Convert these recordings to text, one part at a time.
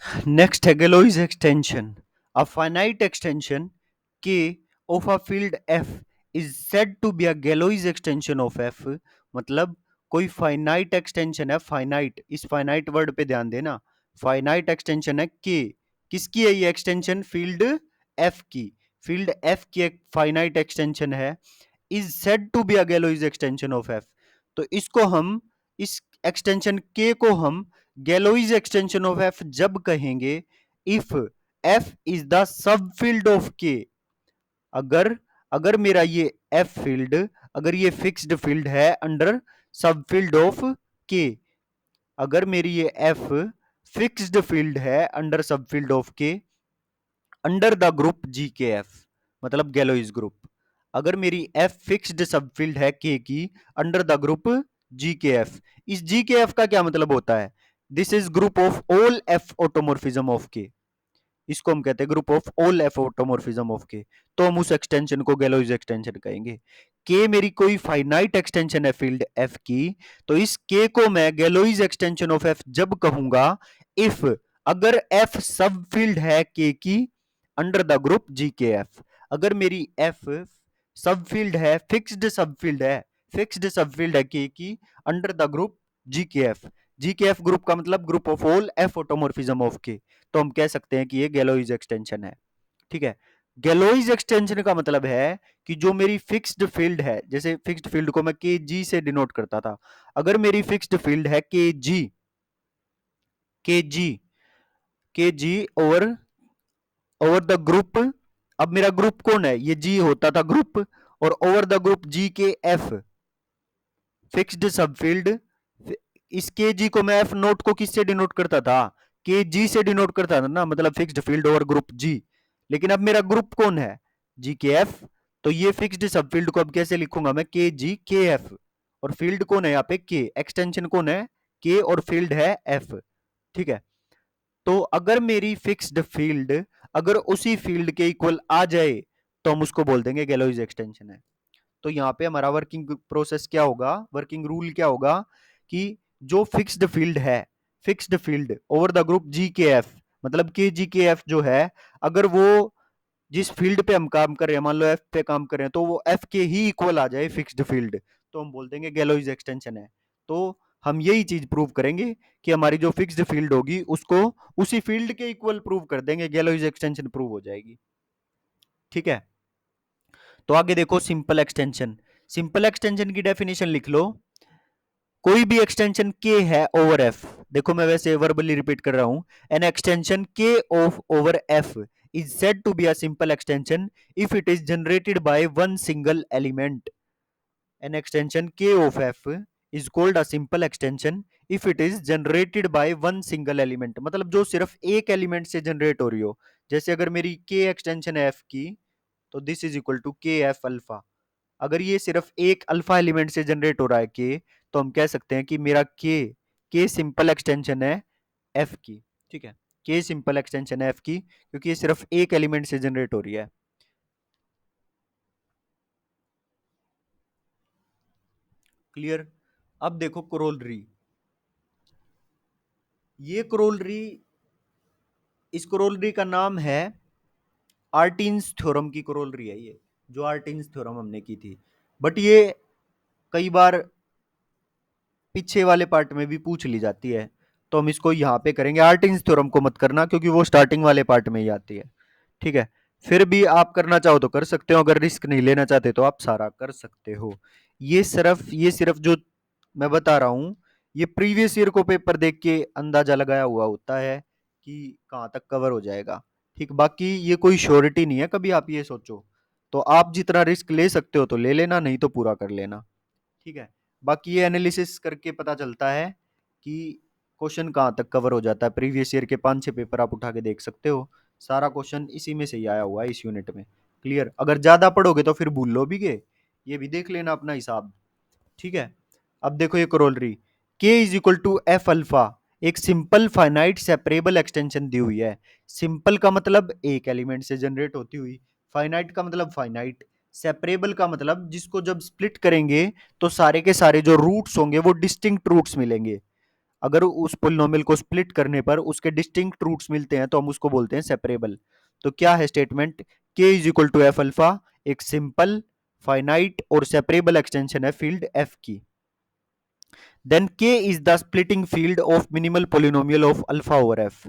Next है Galois extension. A finite extension K of a field F is said to be a Galois extension of F. मतलब कोई finite extension है, finite, इस finite word पे ध्यान देना, finite extension है के, किसकी है ये एक्सटेंशन? फील्ड एफ की, फील्ड एफ की एक फाइनाइट एक्सटेंशन है, is said to be a Galois extension of F. तो इसको हम, इस एक्सटेंशन के को हम गैलोइज एक्सटेंशन ऑफ एफ जब कहेंगे if F is the sub field of के। अगर अगर मेरा ये एफ फील्ड, अगर ये फिक्स्ड फील्ड है अंडर सब फील्ड ऑफ के, अगर मेरी ये एफ फिक्स्ड फील्ड है अंडर सब फील्ड ऑफ के, under the group G K F, मतलब गैलोइज ग्रुप, अगर मेरी एफ फिक्स्ड सबफील्ड है के की under the group G K F, इस जी के एफ का क्या मतलब होता है? This is group of all F automorphism of K, इसको हम कहते हैं group of all F automorphism of K. तो हम उस एक्सटेंशन को गैलोइज एक्सटेंशन कहेंगे। के मेरी कोई फाइनाइट एक्सटेंशन है फील्ड एफ की, तो इस के को मैं गैलोइज एक्सटेंशन ऑफ एफ जब कहूंगा इफ, अगर एफ सब फील्ड है के की under the group G K F, अगर मेरी एफ सब फील्ड है, फिक्स्ड सब फील्ड है, फिक्स्ड सब फील्ड है के की under the group G K F, ji K F group का मतलब group of all F automorphism of K, तो हम कह सकते हैं कि ये गैलोइज एक्सटेंशन है। ठीक है, गैलोइज एक्सटेंशन का मतलब है कि जो मेरी फिक्स्ड फील्ड है, जैसे फिक्स्ड फील्ड को मैं के जी से डिनोट करता था, अगर मेरी फिक्स्ड फील्ड है के जी, के जी, के जी ओवर ओवर द ग्रुप, अब मेरा ग्रुप कौन है? ये जी होता था ग्रुप, और over the group G K F fixed subfield, इस के जी को मैं एफ नोट को किससे डिनोट करता था? के जी से डिनोट करता था ना, मतलब फिक्स्ड फील्ड ओवर ग्रुप जी। लेकिन अब मेरा ग्रुप कौन है? जी के एफ। तो ये फिक्स्ड सबफील्ड को अब कैसे लिखूंगा मैं? के जी के एफ, और फील्ड कौन है यहाँ पे? के, एक्सटेंशन कौन है? के, और फील्ड है एफ। ठीक है, तो अगर मेरी फिक्स्ड फील्ड अगर उसी फील्ड के इक्वल आ जाए तो हम उसको बोल देंगे गैलोइज एक्सटेंशन है। तो यहाँ पे हमारा वर्किंग प्रोसेस क्या होगा, वर्किंग रूल क्या होगा कि जो फिक्स्ड फील्ड है, fixed field over the group G K F, मतलब के जी के एफ जो है, अगर वो जिस फील्ड पे हम काम कर रहे हैं, मान लो एफ पे काम कर रहे हैं, तो वो एफ के ही इक्वल आ जाए फिक्स्ड फील्ड, तो हम बोल देंगे गैलोइज एक्सटेंशन है। तो हम यही चीज प्रूव करेंगे कि हमारी जो फिक्स्ड फील्ड होगी उसको उसी फील्ड के इक्वल प्रूव कर देंगे, गैलोइज एक्सटेंशन प्रूव हो जाएगी। ठीक है, तो आगे देखो सिंपल एक्सटेंशन। सिंपल एक्सटेंशन की डेफिनेशन लिख लो। कोई भी एक्सटेंशन के है ओवर एफ, देखो मैं वैसे वर्बली रिपीट कर रहा हूं, एन एक्सटेंशन के of over F is said to be a simple extension if it is generated by one single element. An extension k of f is called a simple extension if it is generated by one single element, मतलब जो सिर्फ एक element से generate हो रही हो। जैसे अगर मेरी k एक्सटेंशन है f की, तो दिस इज इक्वल टू के एफ अल्फा। अगर ये सिर्फ एक अल्फा एलिमेंट से जनरेट हो रहा है के, तो हम कह सकते हैं कि मेरा के सिंपल एक्सटेंशन है एफ की। ठीक है, के सिंपल एक्सटेंशन है एफ की, क्योंकि ये सिर्फ एक एलिमेंट से जनरेट हो रही है। क्लियर? अब देखो कोरोलरी, ये कोरोलरी, इस कोरोलरी का नाम है आर्टिन्स थ्योरम की कोरोलरी है ये, जो आर्टिन्स थ्योरम हमने की थी। बट ये कई बार पीछे वाले पार्ट में भी पूछ ली जाती है, तो हम इसको यहाँ पे करेंगे। आर्टिन्स थ्योरम को मत करना क्योंकि वो स्टार्टिंग वाले पार्ट में ही आती है। ठीक है, फिर भी आप करना चाहो तो कर सकते हो, अगर रिस्क नहीं लेना चाहते तो आप सारा कर सकते हो। ये सिर्फ जो मैं बता रहा हूँ, ये प्रीवियस ईयर को पेपर देख के अंदाजा लगाया हुआ होता है कि कहाँ तक कवर हो जाएगा। ठीक, बाकी ये कोई श्योरिटी नहीं है, कभी आप ये सोचो। तो आप जितना रिस्क ले सकते हो तो ले लेना, नहीं तो पूरा कर लेना। ठीक है, बाकी ये एनालिसिस करके पता चलता है कि क्वेश्चन कहाँ तक कवर हो जाता है। प्रीवियस ईयर के 5-6 पेपर आप उठा के देख सकते हो, सारा क्वेश्चन इसी में से ही आया हुआ है इस यूनिट में। क्लियर? अगर ज्यादा पढ़ोगे तो फिर भूल लो भी गए, ये भी देख लेना अपना हिसाब। ठीक है, अब देखो ये corollary, K is equal to F alpha एक सिंपल फाइनाइट सेपरेबल एक्सटेंशन दी हुई है। सिंपल का मतलब एक एलिमेंट से जनरेट होती हुई, फाइनाइट का मतलब फाइनाइट, सेपरेबल का मतलब जिसको जब स्प्लिट करेंगे तो सारे के सारे जो रूट्स होंगे वो डिस्टिंक्ट रूट्स मिलेंगे। अगर उस पोलिनोमियल को स्प्लिट करने पर उसके डिस्टिंक्ट रूट्स मिलते हैं तो हम उसको बोलते हैं सेपरेबल। तो क्या है statement, k is equal to F alpha एक सिंपल फाइनाइट और सेपरेबल एक्सटेंशन है फील्ड f की। Then k is the splitting field of minimal polynomial of alpha over f।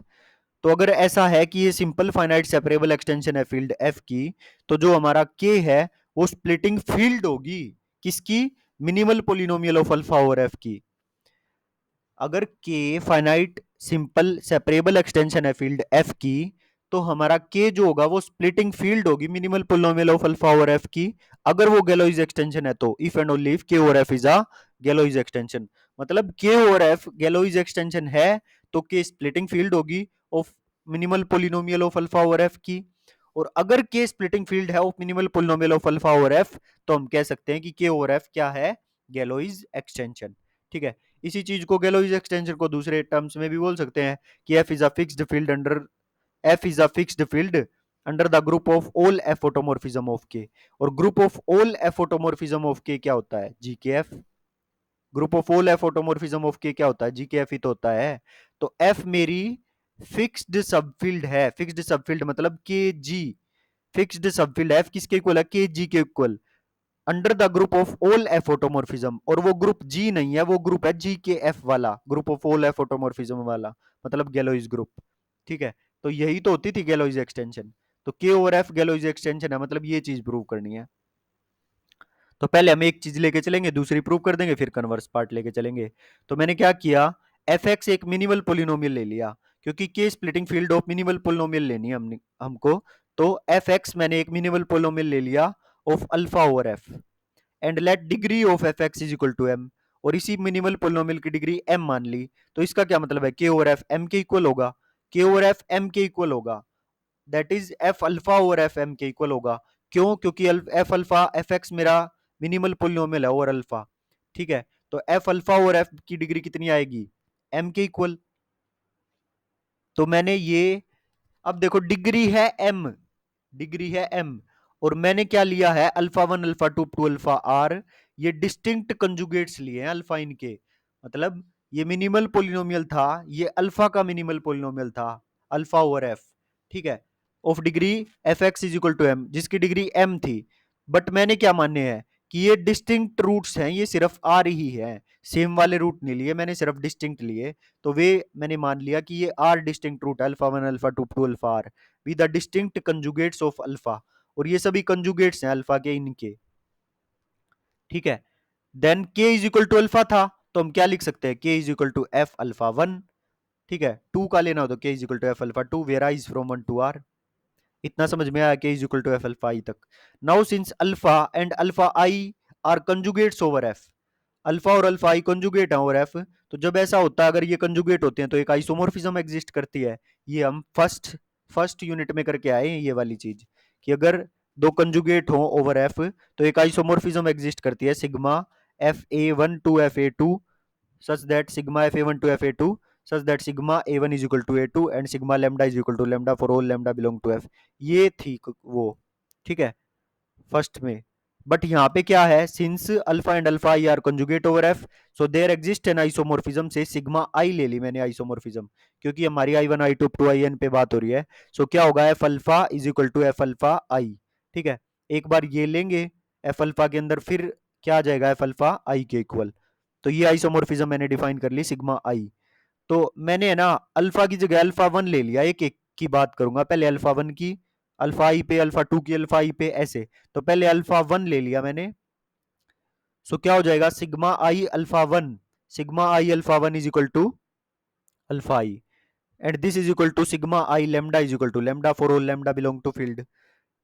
तो अगर ऐसा है कि ये सिंपल फाइनाइट सेपरेबल एक्सटेंशन है फील्ड f की, तो जो हमारा k है वो स्प्लिटिंग फील्ड होगी किसकी, minimal polynomial of alpha over f की। अगर k finite simple separable extension है फील्ड f की, तो हमारा k जो होगा वो स्प्लिटिंग फील्ड होगी minimal polynomial of alpha over f की। अगर वो गैलोइज एक्सटेंशन है तो if and only if k over f is a Galois extension. मतलब k over f Galois extension है तो k स्प्लिटिंग फील्ड होगी of minimal polynomial of alpha over f की। और अगर k स्प्लिटिंग फील्ड है of minimal polynomial of alpha over f, तो हम कह सकते हैं कि k ओवर f क्या है, गैलोइज एक्सटेंशन। ठीक है। इसी चीज को गैलोइज एक्सटेंशन को दूसरे टर्म्स में भी बोल सकते हैं कि f is a fixed field under f is a fixed field under the group of all f automorphism of k। और group of all f automorphism of k क्या होता है, gkf। Group of all f automorphism of k क्या होता है, gkf ही तो होता है। तो f मेरी फिक्स्ड सबफील्ड है, फिक्स्ड सबफील्ड मतलब के जी, फिक्स्ड सबफील्ड f किसके इक्वल है, के जी के equal under the group of all F automorphism. और वो ग्रुप जी नहीं है, वो ग्रुप है जी के एफ वाला, group of all F automorphism वाला, मतलब गैलोइज ग्रुप। ठीक है। तो यही तो होती थी गैलोइज एक्सटेंशन। तो के ओवर एफ गैलोइज एक्सटेंशन है, मतलब ये चीज प्रूव करनी है। तो पहले हम एक चीज लेके चलेंगे, दूसरी प्रूव कर देंगे, फिर कन्वर्स पार्ट लेके चलेंगे। तो मैंने क्या किया, एफ एक्स एक मिनिमल पोलिनोमियल ले लिया, क्योंकि के splitting field of minimal polynomial लेनी है हमको। तो एफ एक्स मैंने एक मिनिमल पोलिनोमियल ले लिया of alpha over F, and let degree of F X is equal to M. और इसी मिनिमल पोलिनोमियल की डिग्री एम मान ली। तो इसका क्या मतलब है, के ओवर एफ एम के इक्वल होगा, के ओवर एफ एम के इक्वल होगा, that is F alpha over F M के इक्वल होगा। क्यों, क्योंकि एफ अल्फा एफ एक्स मेरा मिनिमल पोलिनोमियल है ओवर अल्फा। ठीक है। तो एफ अल्फा ओवर एफ की डिग्री कितनी आएगी, एम के इक्वल। तो मैंने ये, अब देखो डिग्री है एम, डिग्री है एम, और मैंने क्या लिया है, alpha one alpha two alpha R. ये डिस्टिंक्ट कंजुगेट्स लिए हैं अल्फा इनके, मतलब ये मिनिमल पोलिनोमियल था, ये अल्फा का मिनिमल पोलिनोमियल था, अल्फा ओवर एफ। ठीक है। Of degree F X is equal to M, जिसकी डिग्री एम थी। बट मैंने क्या माने हैं कि ये डिस्टिंक्ट रूट्स हैं, ये सिर्फ आर ही है, सेम वाले रूट नहीं लिए मैंने, सिर्फ डिस्टिंक्ट लिए। तो वे मैंने मान लिया कि ये R distinct root, alpha one alpha two alpha R with the distinct conjugates of alpha. और ये सभी कंजुगेट्स हैं अल्फा के इनके। ठीक है। देन के इज इक्वल टू अल्फा था, तो हम क्या लिख सकते हैं, K is equal to F alpha one. ठीक है। टू का लेना हो तो K is equal to F alpha two, where I is from one to R. इतना समझ में आया, K is equal to F alpha I तक। Now since alpha and alpha I are conjugates over F, alpha और alpha I conjugate है over F, तो जब ऐसा होता है, अगर ये कंजुगेट होते हैं तो एक आइसोमोर्फिज्म एग्जिस्ट करती है। ये हम फर्स्ट फर्स्ट यूनिट में करके आए हैं ये वाली चीज, कि अगर दो कंजुगेट हो ओवर एफ तो एक आइसोमोर्फिज्म एग्जिस्ट करती है, sigma F A one to F A two, such that sigma fa1 to fa2 such that sigma a1 is equal to a2 and sigma lambda is equal to lambda for all lambda belong to f। ये थी वो। ठीक है, first में। But यहाँ पे क्या है, since alpha and alpha I are conjugate over F, so there exist an isomorphism, say sigma I ले ली मैंने आइसोमोर्फिज्म, क्योंकि हमारी I one I two to I N पे बात हो रही है। सो क्या होगा, F alpha is equal to F alpha I. ठीक है। एक बार ये लेंगे एफ अल्फा के अंदर, फिर क्या आ जाएगा, एफ अल्फा आई के इक्वल। तो ये आइसोमोर्फिज्म मैंने डिफाइन कर ली सिग्मा आई। तो मैंने है ना अल्फा की जगह अल्फा वन ले लिया, एक एक की बात करूंगा, पहले अल्फा वन की, अल्फा आई पे, अल्फा टू की, अल्फा आई पे, ऐसे। तो पहले अल्फा वन ले लिया मैंने। सो क्या हो जाएगा, sigma I alpha one, sigma I alpha one is equal to alpha I, and this is equal to sigma I lambda is equal to lambda for all lambda belong to field.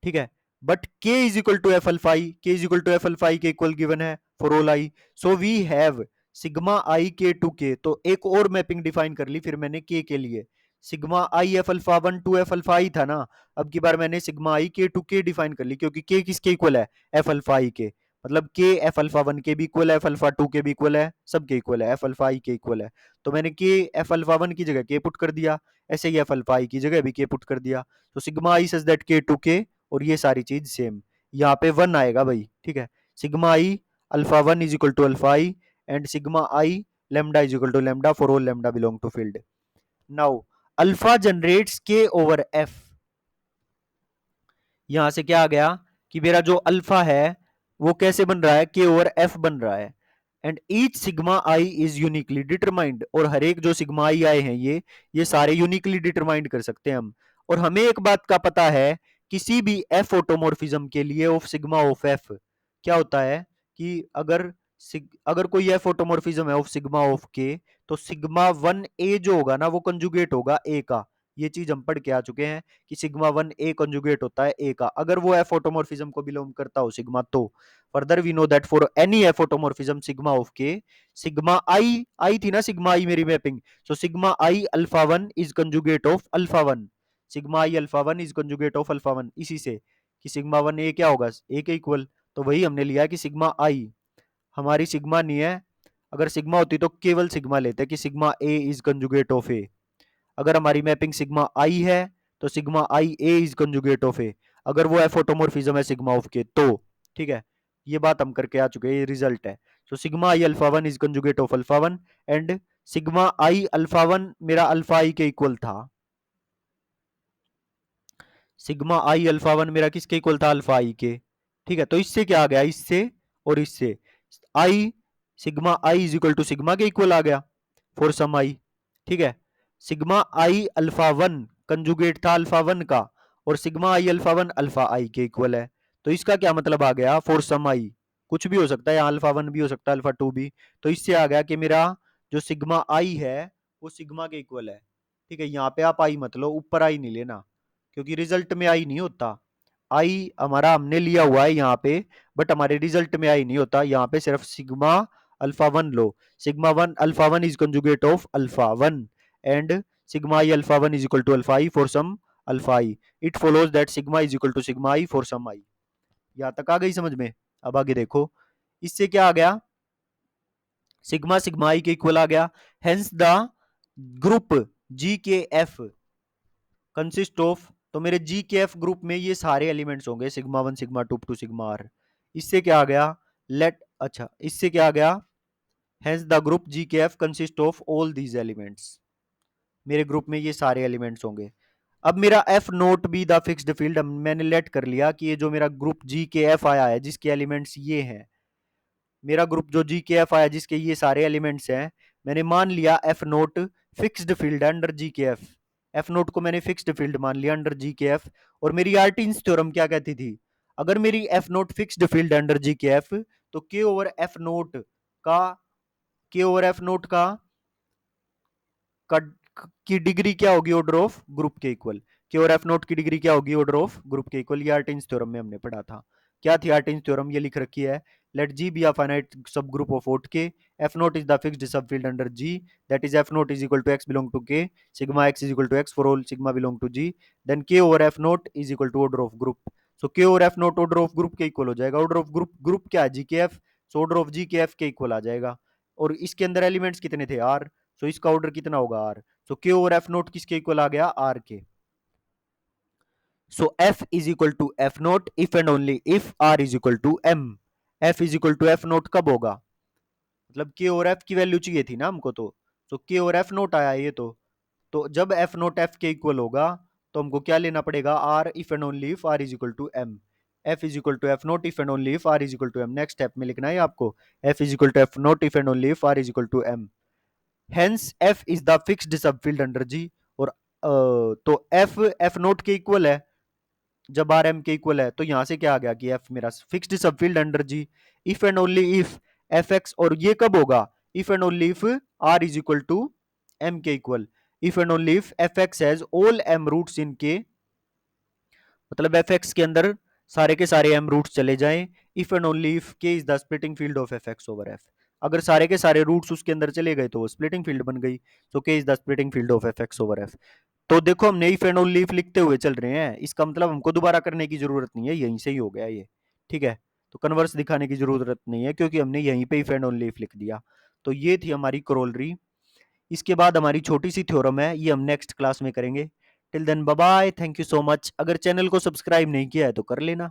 ठीक है। But k is equal to F alpha I, k is equal to F alpha I के equal given है for all I. So we have sigma I K to के। तो एक और mapping define कर ली फिर मैंने k के लिए, sigma I F alpha one to F alpha I था ना, अब की बार मैंने सिग्मा आई के टू के डिफाइन कर ली, क्योंकि k किसके इक्वल है, एफ अल्फा आई के। मतलब k एफ अल्फा वन के भी इक्वल है, एफ अल्फा टू के भी इक्वल है, सबके इक्वल है, एफ अल्फा आई के इक्वल है। तो मैंने k एफ अल्फा वन की जगह k पुट कर दिया, ऐसे ही एफ अल्फा आई की जगह भी k पुट कर दिया। तो sigma I such that k to K, और ये सारी चीज सेम, यहाँ पे वन आएगा भाई। ठीक है। Sigma I alpha one is equal to alpha I, and sigma I lambda is equal to lambda for all lambda belong to field. Now alpha generates k over f. यहां से क्या आ गया कि मेरा जो अल्फा है वो कैसे बन रहा है, के ओवर एफ बन रहा है. And each sigma I is uniquely determined, और हर एक जो सिग्मा आई आए हैं ये सारे यूनिकली डिटरमाइंड कर सकते हैं हम. और हमें एक बात का पता है, किसी भी एफ ऑटोमॉर्फिज्म के लिए ऑफ सिग्मा ऑफ एफ क्या होता है कि अगर कोई एफ ऑटोमॉर्फिज्म है ऑफ सिग्मा ऑफ के, तो सिग्मा वन ए जो होगा ना वो कंजुगेट होगा ए का. ये चीज हम पढ़ के आ चुके हैं कि सिग्मा वन ए कंजुगेट होता है ए का, अगर वो एफ ऑटोमॉर्फिज्म को बिलोंग करता हो सिग्मा तो. Further we know that for any F automorphism sigma of K, sigma I थी ना सिग्मा आई मेरी mapping, so sigma I alpha one is conjugate of alpha one. Sigma I alpha one is conjugate of alpha one. इसी से कि sigma one ए क्या होगा, ए के equal. तो वही हमने लिया कि सिग्मा आई हमारी सिग्मा नहीं है. अगर सिग्मा होती तो केवल सिग्मा लेते कि sigma A is conjugate of A. अगर हमारी मैपिंग सिग्मा आई है तो sigma I A is conjugate of A, अगर वो एफ ऑटोमॉर्फिज्म है सिग्मा ऑफ के तो. ठीक है, ये बात हम करके आ चुके हैं, ये रिजल्ट है. सो sigma I alpha one is conjugate of alpha one, and sigma I alpha one मेरा अल्फा आई के इक्वल था. सिग्मा आई अल्फा वन मेरा किसके इक्वल था, अल्फा आई के. ठीक है, तो इससे क्या आ गया, इससे और इससे I sigma I is equal to sigma के इक्वल आ गया फॉर सम आई. ठीक है, sigma I alpha one conjugate था अल्फा वन का, और sigma I alpha one alpha I के इक्वल है. तो इसका क्या मतलब आ गया, फॉर सम आई कुछ भी हो सकता है, यहाँ अल्फा वन भी हो सकता है अल्फा टू भी. तो इससे आ गया कि मेरा जो सिग्मा आई है वो सिग्मा के इक्वल है. ठीक है, यहाँ पे आप आई मत लो, ऊपर आई नहीं लेना, क्योंकि रिजल्ट में आई नहीं होता. आई हमारा हमने लिया हुआ है यहाँ पे, बट हमारे रिजल्ट में आई नहीं होता. यहाँ पे सिर्फ सिग्मा अल्फा वन लो. Sigma one alpha one is conjugate of alpha one, and sigma I alpha one is equal to alpha I for some alpha I. It follows that sigma is equal to sigma I for some I. यहाँ तक आ गई समझ में. अब आगे देखो, इससे क्या आ गया, सिग्मा सिग्मा आई के इक्वल आ गया. Hence the group G K F consist of, तो मेरे जी के एफ ग्रुप में ये सारे एलिमेंट्स होंगे sigma one sigma two to sigma R. इससे क्या आ गया, लेट अच्छा इससे क्या आ गया, hence the group G K F consist of all these elements. मेरे ग्रुप में ये सारे एलिमेंट्स होंगे. अब मेरा F note be the fixed field मैंने लेट कर लिया कि ये जो मेरा ग्रुप जी के एफ आया है जिसके एलिमेंट्स ये हैं, मेरा ग्रुप जो जी के एफ आया जिसके ये सारे एलिमेंट्स हैं, मैंने मान लिया F not fixed field under G K F. F note को मैंने फिक्स्ड फील्ड मान लिया अंडर जी के एफ. और मेरी आर्टिन्स थ्योरम क्या कहती थी, अगर मेरी F not fixed field under G K F, तो के ओवर एफ नोट का के ओवर एफ नोट का की डिग्री क्या होगी, ऑर्डर ऑफ ग्रुप के इक्वल. के और एफ नोट की डिग्री क्या होगी, ऑर्डर ऑफ ग्रुप के इक्वल. ये आर्टिन्स थ्योरम में हमने पढ़ा था. क्या थी आर्टिन्स थ्योरम, ये लिख रखी है, let G be a finite subgroup of aut K, F not is the fixed subfield under G, that is F not is equal to X belong to K, sigma X is equal to X for all sigma belong to G, then K over F not is equal to order of group. So K over F not order of group के equal हो जाएगा. Order of group क्या है, जी K F, so order of ji K F के equal आ जाएगा. और इसके अंदर एलिमेंट्स कितने थे, आर, सो इसका ऑर्डर कितना होगा, R. So K over F not किसके इक्वल आ गया, आर के. So F is equal to F not if and only if R is equal to M. F is equal to F not कब होगा, मतलब के और एफ की वैल्यू चाहिए थी ना हमको, तो के और एफ नोट आया ये तो जब एफ नोट एफ के इक्वल होगा तो हमको क्या लेना पड़ेगा, R if and only if R is equal to M. F is equal to F not if and only if R is equal to M. Next step में लिखना है आपको, F is equal to F not if and only if R is equal to M. Hence F is the fixed subfield under G. और तो F note के equal है जब R M के इक्वल है, तो यहां से क्या आ गया कि एफ मेरा fixed subfield under G, if and only if F X. और ये कब होगा, if and only if R is equal to M के equal. If and only if F X has all M roots in K, मतलब F x के अंदर सारे के सारे एम रूट्स चले जाएं. इफ एंड ओनली इफ के is the splitting field of F x over F. अगर सारे के सारे रूट्स उसके अंदर चले गए तो वो स्प्लिटिंग फील्ड बन गई. तो K is the splitting field of F x over F. तो देखो हमने इफ एंड ओनली इफ लिखते हुए चल रहे हैं, इसका मतलब हमको दोबारा करने की जरूरत नहीं है, यहीं से ही हो गया ये. ठीक है, तो कन्वर्स दिखाने की जरूरत नहीं है क्योंकि हमने यहीं पे इफ एंड ओनली इफ लिख दिया. तो ये थी हमारी करोलरी. इसके बाद हमारी छोटी सी थ्योरम है, ये हम नेक्स्ट क्लास में करेंगे. Till then bye bye, thank you so much. अगर चैनल को सब्सक्राइब नहीं किया है तो कर लेना.